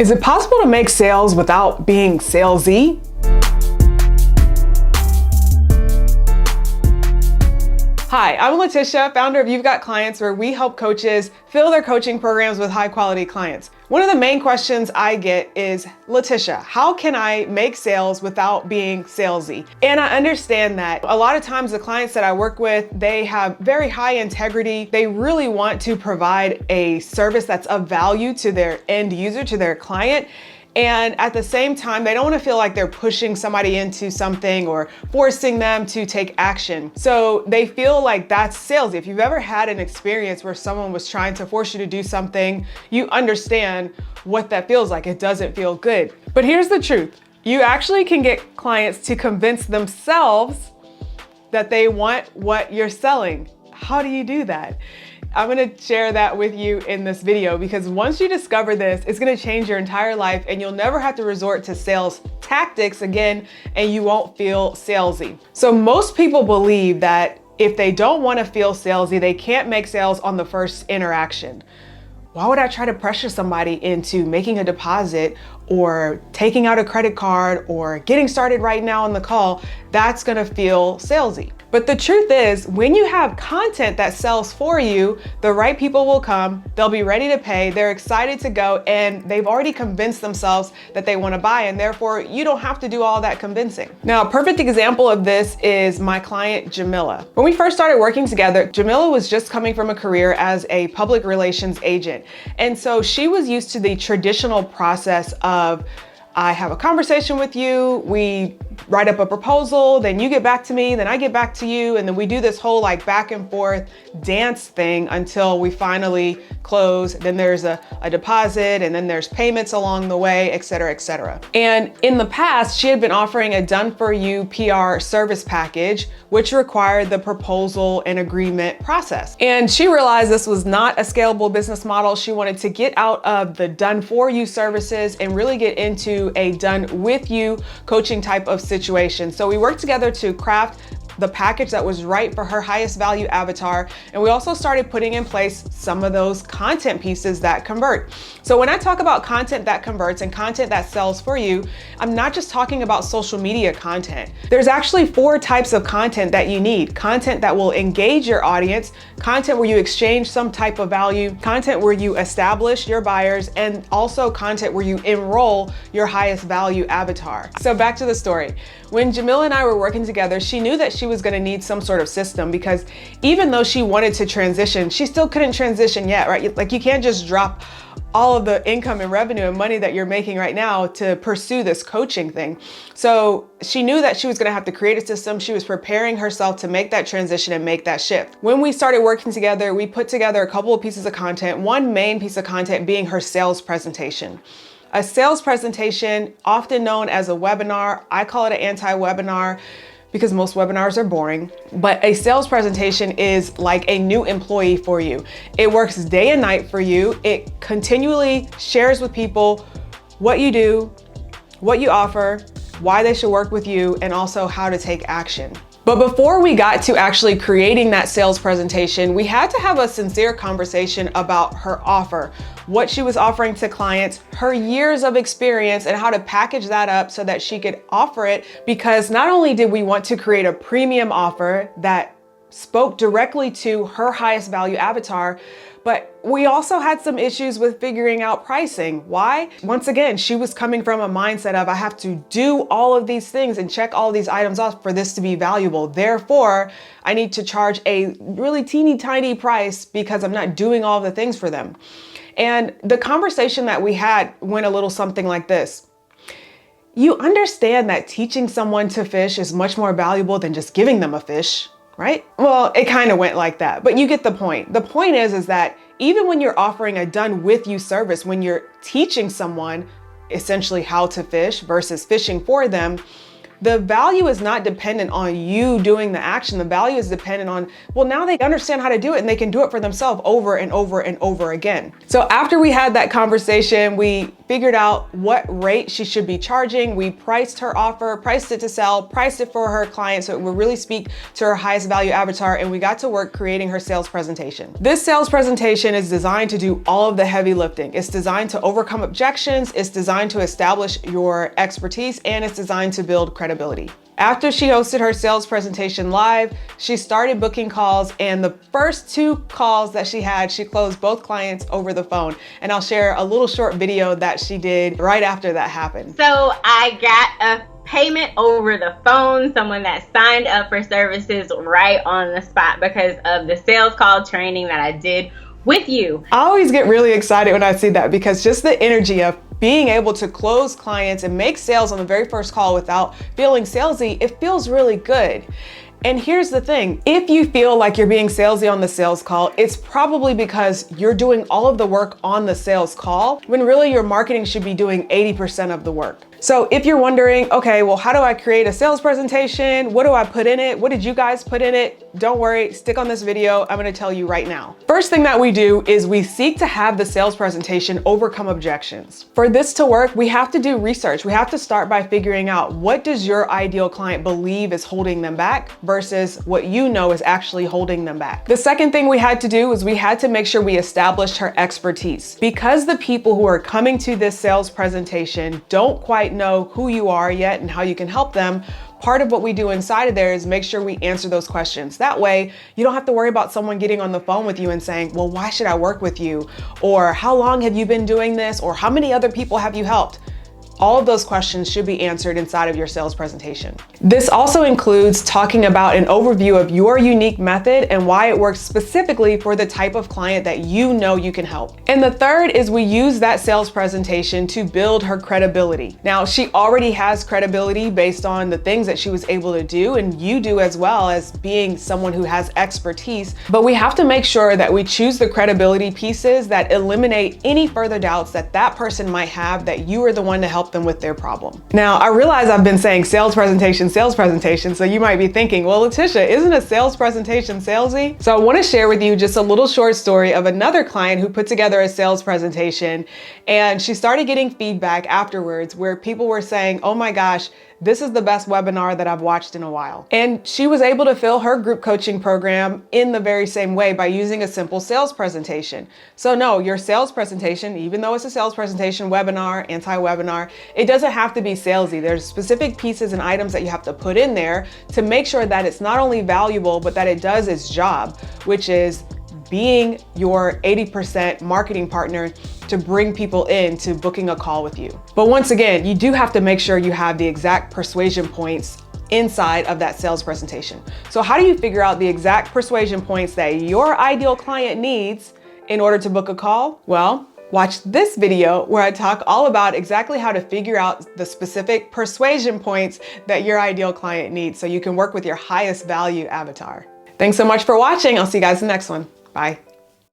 Is it possible to make sales without being salesy? Hi, I'm LaTisha, founder of You've Got Clients, where we help coaches fill their coaching programs with high quality clients. One of the main questions I get is, LaTisha, how can I make sales without being salesy? And I understand that a lot of times the clients that I work with, they have very high integrity. They really want to provide a service that's of value to their end user, to their client. And at the same time, they don't want to feel like they're pushing somebody into something or forcing them to take action. So they feel like that's salesy. If you've ever had an experience where someone was trying to force you to do something, you understand what that feels like. It doesn't feel good. But here's the truth. You actually can get clients to convince themselves that they want what you're selling. How do you do that? I'm gonna share that with you in this video, because once you discover this, it's gonna change your entire life and you'll never have to resort to sales tactics again, and you won't feel salesy. So most people believe that if they don't wanna feel salesy, they can't make sales on the first interaction. Why would I try to pressure somebody into making a deposit or taking out a credit card or getting started right now on the call? That's gonna feel salesy. But the truth is, when you have content that sells for you, the right people will come, they'll be ready to pay, they're excited to go, and they've already convinced themselves that they wanna buy, and therefore you don't have to do all that convincing. Now, a perfect example of this is my client, Jamila. When we first started working together, Jamila was just coming from a career as a public relations agent. And so she was used to the traditional process of, I have a conversation with you, we write up a proposal, then you get back to me, then I get back to you, and then we do this whole like back and forth dance thing until we finally close. Then there's a deposit, and then there's payments along the way, et cetera, et cetera. And in the past, she had been offering a done-for-you PR service package, which required the proposal and agreement process. And she realized this was not a scalable business model. She wanted to get out of the done-for-you services and really get into a done-with-you coaching type of situation. So we worked together to craft the package that was right for her highest value avatar. And we also started putting in place some of those content pieces that convert. So when I talk about content that converts and content that sells for you, I'm not just talking about social media content. There's actually 4 types of content that you need. Content that will engage your audience, content where you exchange some type of value, content where you establish your buyers, and also content where you enroll your highest value avatar. So back to the story. When Jamila and I were working together, she knew that she was going to need some sort of system, because even though she wanted to transition, she still couldn't transition yet, right? Like, you can't just drop all of the income and revenue and money that you're making right now to pursue this coaching thing. So she knew that she was going to have to create a system. She was preparing herself to make that transition and make that shift. When we started working together, we put together a couple of pieces of content, one main piece of content being her sales presentation. A sales presentation, often known as a webinar. I call it an anti-webinar because most webinars are boring, but a sales presentation is like a new employee for you. It works day and night for you. It continually shares with people what you do, what you offer, why they should work with you, and also how to take action. But before we got to actually creating that sales presentation, we had to have a sincere conversation about her offer, what she was offering to clients, her years of experience, and how to package that up so that she could offer it. Because not only did we want to create a premium offer that spoke directly to her highest value avatar, but we also had some issues with figuring out pricing. Why? Once again, she was coming from a mindset of, I have to do all of these things and check all these items off for this to be valuable. Therefore, I need to charge a really teeny tiny price because I'm not doing all the things for them. And the conversation that we had went a little something like this. You understand that teaching someone to fish is much more valuable than just giving them a fish, right? Well, it kind of went like that, but you get the point. The point is that even when you're offering a done with you service, when you're teaching someone essentially how to fish versus fishing for them, The value is not dependent on you doing the action. The value is dependent on, well, now they understand how to do it and they can do it for themselves over and over and over again. So after we had that conversation, we figured out what rate she should be charging. We priced her offer, priced it to sell, priced it for her client so it would really speak to her highest value avatar, and we got to work creating her sales presentation. This sales presentation is designed to do all of the heavy lifting. It's designed to overcome objections, it's designed to establish your expertise, and it's designed to build credibility. After she hosted her sales presentation live, she started booking calls, and the first 2 calls that she had, she closed both clients over the phone. And I'll share a little short video that she did right after that happened. So I got a payment over the phone, someone that signed up for services right on the spot because of the sales call training that I did with you. I always get really excited when I see that, because just the energy of being able to close clients and make sales on the very first call without feeling salesy, it feels really good. And here's the thing, if you feel like you're being salesy on the sales call, it's probably because you're doing all of the work on the sales call, when really your marketing should be doing 80% of the work. So if you're wondering, okay, well, how do I create a sales presentation? What do I put in it? What did you guys put in it? Don't worry, stick on this video. I'm gonna tell you right now. First thing that we do is we seek to have the sales presentation overcome objections. For this to work, we have to do research. We have to start by figuring out, what does your ideal client believe is holding them back versus what you know is actually holding them back. The second thing we had to do is we had to make sure we established her expertise. Because the people who are coming to this sales presentation don't quite know who you are yet and how you can help them, part of what we do inside of there is make sure we answer those questions. That way, you don't have to worry about someone getting on the phone with you and saying, well, why should I work with you? Or how long have you been doing this? Or how many other people have you helped? All of those questions should be answered inside of your sales presentation. This also includes talking about an overview of your unique method and why it works specifically for the type of client that you know you can help. And the third is we use that sales presentation to build her credibility. Now, she already has credibility based on the things that she was able to do, and you do as well, as being someone who has expertise, but we have to make sure that we choose the credibility pieces that eliminate any further doubts that that person might have that you are the one to help them with their problem. Now, I realize I've been saying sales presentation, so you might be thinking, well, LaTisha, isn't a sales presentation salesy? So I want to share with you just a little short story of another client who put together a sales presentation, and she started getting feedback afterwards where people were saying, oh my gosh, this is the best webinar that I've watched in a while. And she was able to fill her group coaching program in the very same way by using a simple sales presentation. So no, your sales presentation, even though it's a sales presentation, webinar, anti-webinar, it doesn't have to be salesy. There's specific pieces and items that you have to put in there to make sure that it's not only valuable, but that it does its job, which is being your 80% marketing partner to bring people in to booking a call with you. But once again, you do have to make sure you have the exact persuasion points inside of that sales presentation. So how do you figure out the exact persuasion points that your ideal client needs in order to book a call? Well, watch this video where I talk all about exactly how to figure out the specific persuasion points that your ideal client needs so you can work with your highest value avatar. Thanks so much for watching. I'll see you guys in the next one. Bye.